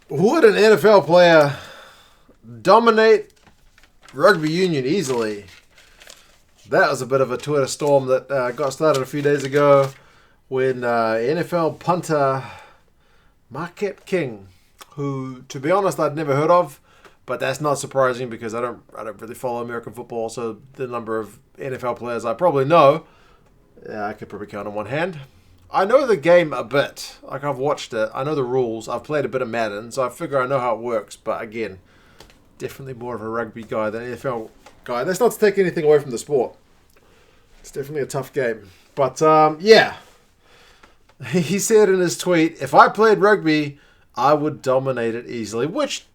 Would an NFL player dominate rugby union easily? That was a bit of a Twitter storm that got started a few days ago when NFL punter Marquette King, who, to be honest, I'd never heard of, but that's not surprising because I don't really follow American football. So the number of NFL players I probably know, I could probably count on one hand. I know the game a bit. Like, I've watched it. I know the rules. I've played a bit of Madden, so I figure I know how it works. But again, definitely more of a rugby guy than an NFL guy. That's not to take anything away from the sport. It's definitely a tough game. But, yeah. He said in his tweet, if I played rugby, I would dominate it easily, which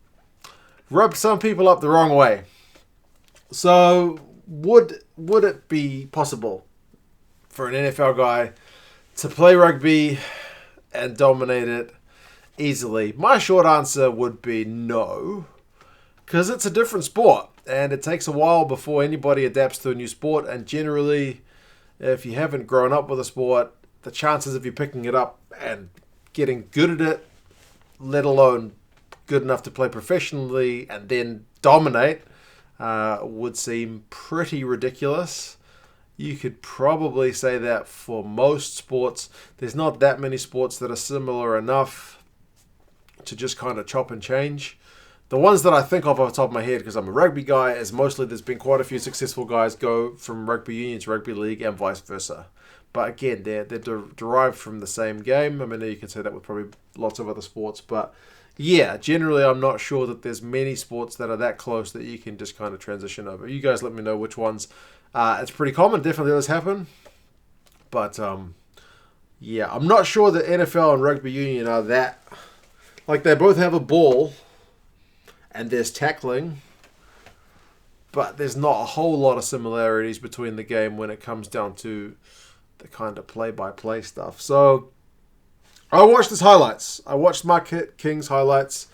rubbed some people up the wrong way. So, would it be possible for an NFL guy to play rugby and dominate it easily? My short answer would be no, because it's a different sport and it takes a while before anybody adapts to a new sport, and generally if you haven't grown up with a sport, the chances of you picking it up and getting good at it, let alone good enough to play professionally and then dominate, would seem pretty ridiculous. You could probably say that for most sports. There's not that many sports that are similar enough to just kind of chop and change. The ones that I think of off the top of my head, because I'm a rugby guy, is mostly there's been quite a few successful guys go from rugby union to rugby league and vice versa. But again, they're derived from the same game. I mean, you can say that with probably lots of other sports. But yeah, generally I'm not sure that there's many sports that are that close that you can just kind of transition over. You guys let me know which ones. It's pretty common. Definitely does happen. But yeah, I'm not sure that NFL and rugby union are that. Like, they both have a ball and there's tackling, but there's not a whole lot of similarities between the game when it comes down to the kind of play-by-play stuff. So I watched his highlights. I watched Marquette King's highlights.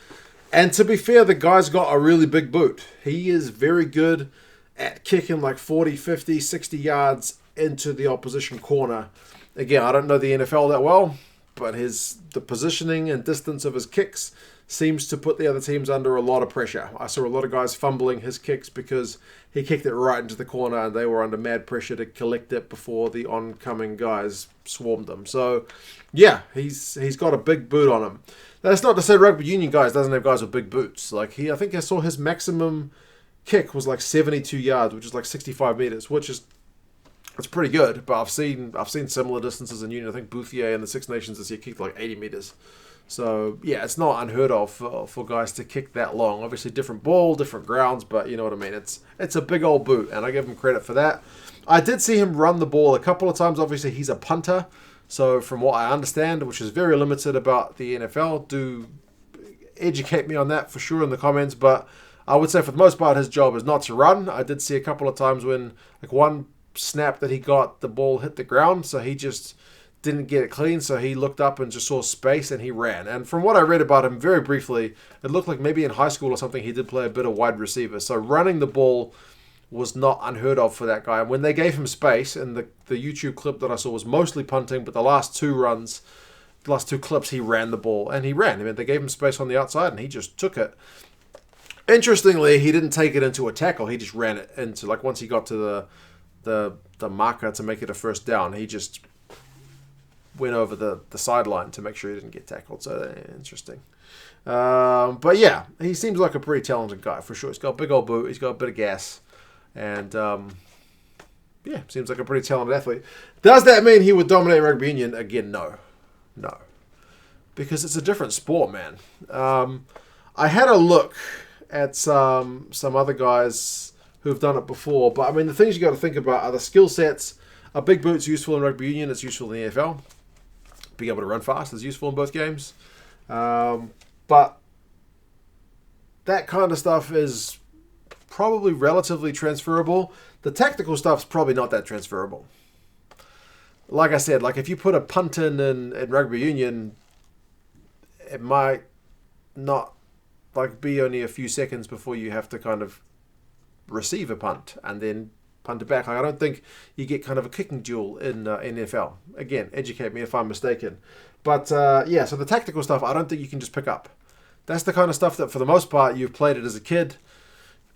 And to be fair, the guy's got a really big boot. He is very good at kicking like 40, 50, 60 yards into the opposition corner. Again, I don't know the NFL that well, but the positioning and distance of his kicks seems to put the other teams under a lot of pressure. I saw a lot of guys fumbling his kicks because he kicked it right into the corner and they were under mad pressure to collect it before the oncoming guys swarmed them. So, yeah, he's got a big boot on him. That's not to say rugby union guys doesn't have guys with big boots. Like, I think I saw his maximum kick was like 72 yards, which is like 65 meters, which is it's pretty good. But I've seen similar distances in union. I think Bouthier in the Six Nations this year kicked like 80 meters. So, yeah, it's not unheard of for guys to kick that long. Obviously, different ball, different grounds, but you know what I mean. It's a big old boot, and I give him credit for that. I did see him run the ball a couple of times. Obviously, he's a punter. So, from what I understand, which is very limited about the NFL, do educate me on that for sure in the comments. But I would say for the most part, his job is not to run. I did see a couple of times when, like, one snap that he got, the ball hit the ground, so he just didn't get it clean, so he looked up and just saw space and he ran. And from what I read about him very briefly, it looked like maybe in high school or something he did play a bit of wide receiver. So running the ball was not unheard of for that guy. And when they gave him space, and the YouTube clip that I saw was mostly punting, but the last two clips, he ran the ball and he ran. I mean, they gave him space on the outside and he just took it. Interestingly, he didn't take it into a tackle. He just ran it into, like, once he got to the marker to make it a first down, he just went over the sideline to make sure he didn't get tackled. So, interesting. But yeah, he seems like a pretty talented guy for sure. He's got a big old boot. He's got a bit of gas. And, yeah, seems like a pretty talented athlete. Does that mean he would dominate rugby union? Again, no. No. Because it's a different sport, man. I had a look at some other guys who've done it before. But, I mean, the things you got to think about are the skill sets. A big boot's useful in rugby union. It's useful in the NFL. Being able to run fast is useful in both games. But that kind of stuff is probably relatively transferable. The tactical stuff's probably not that transferable. Like I said, like if you put a punt in rugby union, it might not like be only a few seconds before you have to kind of receive a punt and then punt it back. Like, I don't think you get kind of a kicking duel in NFL. Again, educate me if I'm mistaken. But yeah, so the tactical stuff, I don't think you can just pick up. That's the kind of stuff that, for the most part, you've played it as a kid.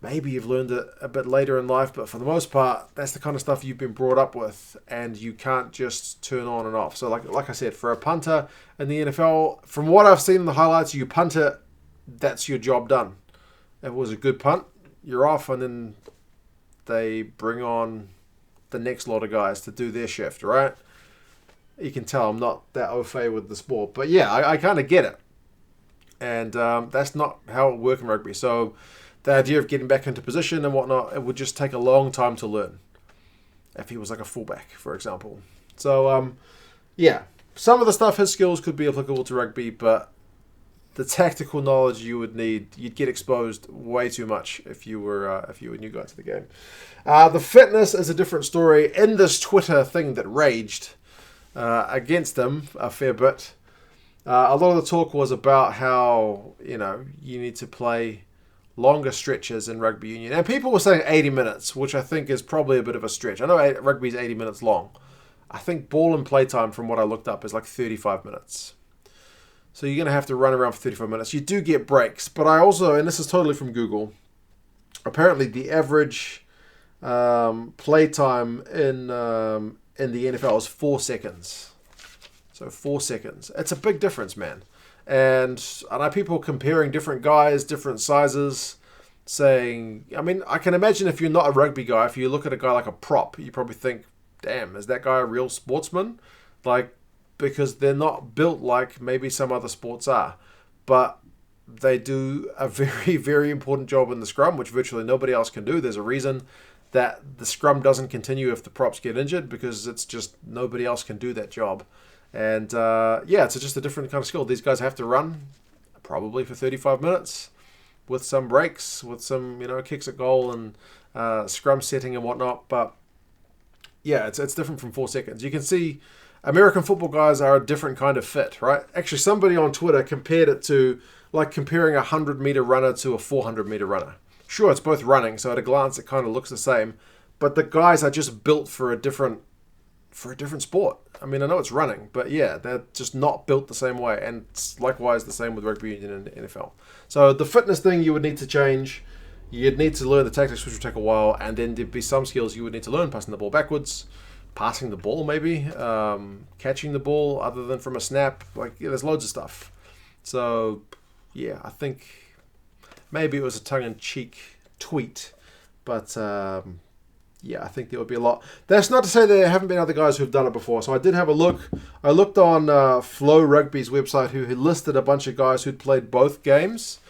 Maybe you've learned it a bit later in life, but for the most part, that's the kind of stuff you've been brought up with, and you can't just turn on and off. So like I said, for a punter in the NFL, from what I've seen in the highlights, you punt it, that's your job done. If it was a good punt, you're off, and then they bring on the next lot of guys to do their shift, right? You can tell I'm not that au fait with the sport, but yeah, I kind of get it. And that's not how it works in rugby. So the idea of getting back into position and whatnot, it would just take a long time to learn. If he was like a fullback, for example. So, yeah, some of the stuff, his skills could be applicable to rugby, but the tactical knowledge you would need, you'd get exposed way too much if you were a new guy to the game. The fitness is a different story. In this Twitter thing that raged against him a fair bit, a lot of the talk was about how, you need to play longer stretches in rugby union. And people were saying 80 minutes, which I think is probably a bit of a stretch. I know rugby's 80 minutes long. I think ball and play time, from what I looked up, is like 35 minutes. So you're going to have to run around for 35 minutes. You do get breaks, but I also, and this is totally from Google, apparently the average play time in the NFL is 4 seconds. So 4 seconds. It's a big difference, man. And I know people comparing different guys, different sizes, saying, I can imagine if you're not a rugby guy, if you look at a guy like a prop, you probably think, damn, is that guy a real sportsman? Because they're not built like maybe some other sports are. But they do a very, very important job in the scrum, which virtually nobody else can do. There's a reason that the scrum doesn't continue if the props get injured, because it's just nobody else can do that job. And it's just a different kind of skill. These guys have to run probably for 35 minutes with some breaks, with some kicks at goal and scrum setting and whatnot. But yeah, it's different from 4 seconds. You can see American football guys are a different kind of fit, right? Actually, somebody on Twitter compared it to like comparing a 100-meter runner to a 400-meter runner. Sure, it's both running, so at a glance it kind of looks the same, but the guys are just built for a different sport. I know it's running, but yeah, they're just not built the same way, and it's likewise the same with rugby union and NFL. So the fitness thing you would need to change. You'd need to learn the tactics, which would take a while, and then there'd be some skills you would need to learn, passing the ball backwards, passing the ball maybe, catching the ball other than from a snap. There's loads of stuff. So yeah, I think maybe it was a tongue-in-cheek tweet, but I think there would be a lot. That's not to say there haven't been other guys who've done it before. So I did have a look. I looked on Flow Rugby's website, who had listed a bunch of guys who'd played both games.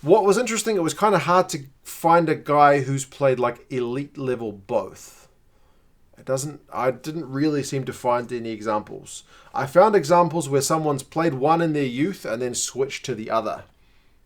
What was interesting, it was kind of hard to find a guy who's played like elite level both. I didn't really seem to find any examples. I found examples where someone's played one in their youth and then switched to the other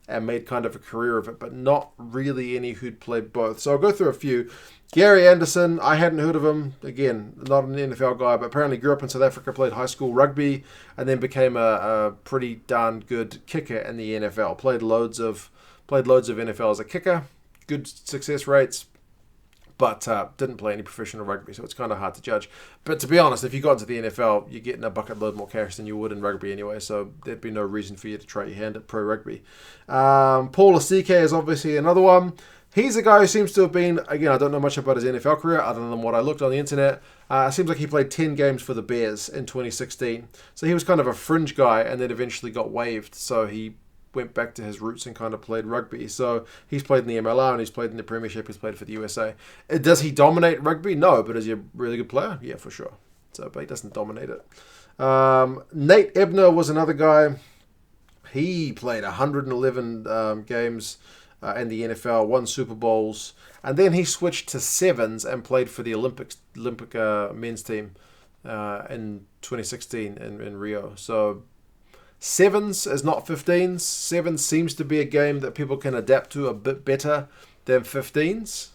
and made kind of a career of it, but not really any who'd played both. So I'll go through a few. Gary Anderson, I hadn't heard of him. Again, not an NFL guy, but apparently grew up in South Africa, played high school rugby, and then became a pretty darn good kicker in the NFL. Played loads of NFL as a kicker, good success rates, but didn't play any professional rugby, so it's kind of hard to judge. But to be honest, if you got into the NFL, you're getting a bucket load more cash than you would in rugby anyway, so there'd be no reason for you to try your hand at pro rugby. Paul Asike is obviously another one. He's a guy who seems to have been, again, I don't know much about his NFL career other than what I looked on the internet. It seems like he played 10 games for the Bears in 2016. So he was kind of a fringe guy and then eventually got waived. So he went back to his roots and kind of played rugby. So he's played in the MLR and he's played in the Premiership. He's played for the USA. Does he dominate rugby? No, but is he a really good player? Yeah, for sure. So, but he doesn't dominate it. Nate Ebner was another guy. He played 111 games in the NFL, won Super Bowls, and then he switched to sevens and played for the Olympic men's team in 2016 in Rio. So sevens is not 15s. Sevens seems to be a game that people can adapt to a bit better than 15s.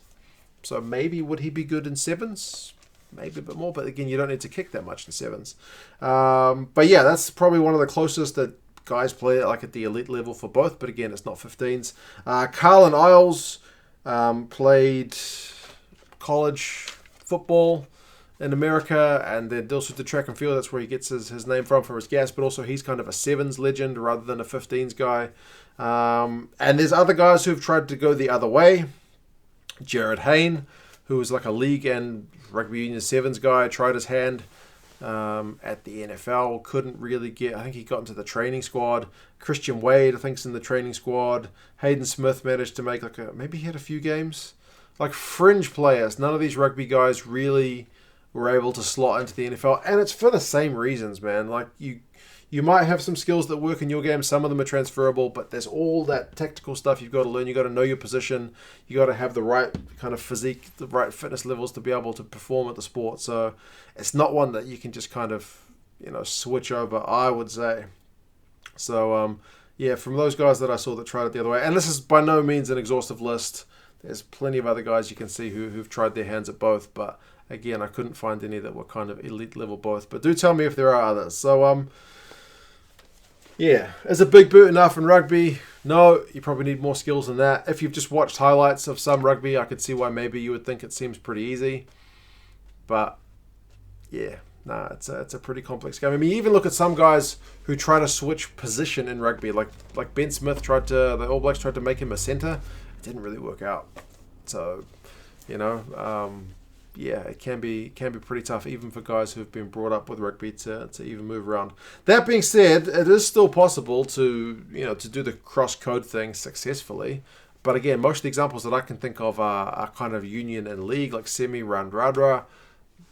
So maybe would he be good in sevens? Maybe a bit more, but again, you don't need to kick that much in sevens. But yeah, that's probably one of the closest that guys play it like at the elite level for both, but again, it's not 15s. Carlin Isles played college football in America, and then also to track and field. That's where he gets his name from for his gas, but also he's kind of a sevens legend rather than a 15s guy. And there's other guys who've tried to go the other way. Jared Hayne, who was like a league and rugby union sevens guy, tried his hand at the NFL, couldn't really get. I think he got into the training squad. Christian Wade, I think, is in the training squad. Hayden Smith managed to make maybe he had a few games. Like fringe players, none of these rugby guys really were able to slot into the NFL, and it's for the same reasons, man. Like you might have some skills that work in your game. Some of them are transferable, but there's all that tactical stuff you've got to learn. You've got to know your position. You got to have the right kind of physique, the right fitness levels to be able to perform at the sport. So it's not one that you can just kind of, switch over, I would say. So, from those guys that I saw that tried it the other way, and this is by no means an exhaustive list. There's plenty of other guys you can see who've tried their hands at both, but again, I couldn't find any that were kind of elite level both. But do tell me if there are others. So, is a big boot enough in rugby? No, you probably need more skills than that. If you've just watched highlights of some rugby, I could see why maybe you would think it seems pretty easy. But, it's a pretty complex game. I mean, you even look at some guys who try to switch position in rugby. Like Ben Smith the All Blacks tried to make him a centre. It didn't really work out. So, it can be pretty tough even for guys who've been brought up with rugby to even move around. That being said, it is still possible to do the cross code thing successfully. But again, most of the examples that I can think of are kind of union and league, like Semi Radradra,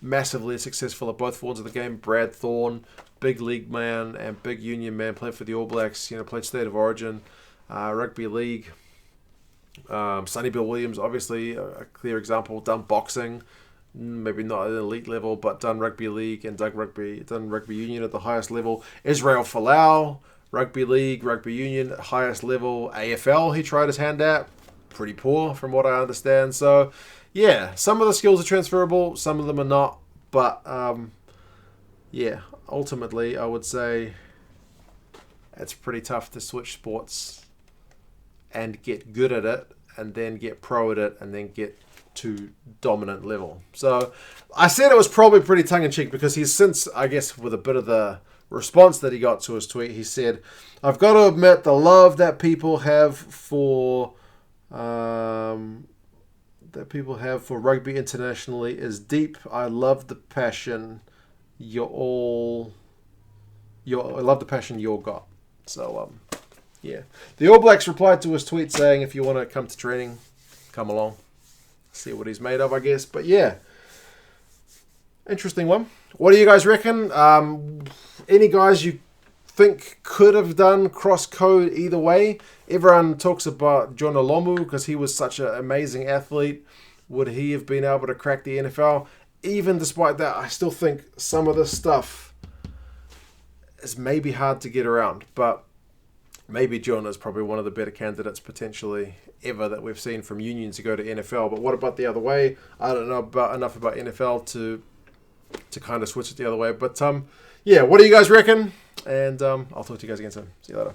massively successful at both forms of the game. Brad Thorne, big league man and big union man, played for the All Blacks, played State of Origin, rugby league. Sonny Bill Williams, obviously a clear example, done boxing. Maybe not at an elite level, but done rugby league and done rugby union at the highest level. Israel Folau, rugby league, rugby union, highest level. AFL, he tried his hand at. Pretty poor from what I understand. So, some of the skills are transferable, some of them are not. But, ultimately, I would say it's pretty tough to switch sports and get good at it, and then get pro at it, and then get to dominant level. So I said it was probably pretty tongue-in-cheek because he's since, I guess, with a bit of the response that he got to his tweet, he said, "I've got to admit the love that people have for rugby internationally is deep. I love the passion I love the passion you've got." So the All Blacks replied to his tweet saying, "If you want to come to training, come along. See what he's made of, I guess." But interesting one. What do you guys reckon? Any guys you think could have done cross code either way? Everyone talks about Jonah Lomu because he was such an amazing athlete. Would he have been able to crack the NFL? Even despite that, I still think some of this stuff is maybe hard to get around. But maybe Jonah is probably one of the better candidates potentially ever that we've seen from unions to go to NFL. But what about the other way? I don't know enough about NFL to kind of switch it the other way. But what do you guys reckon? And I'll talk to you guys again soon. See you later.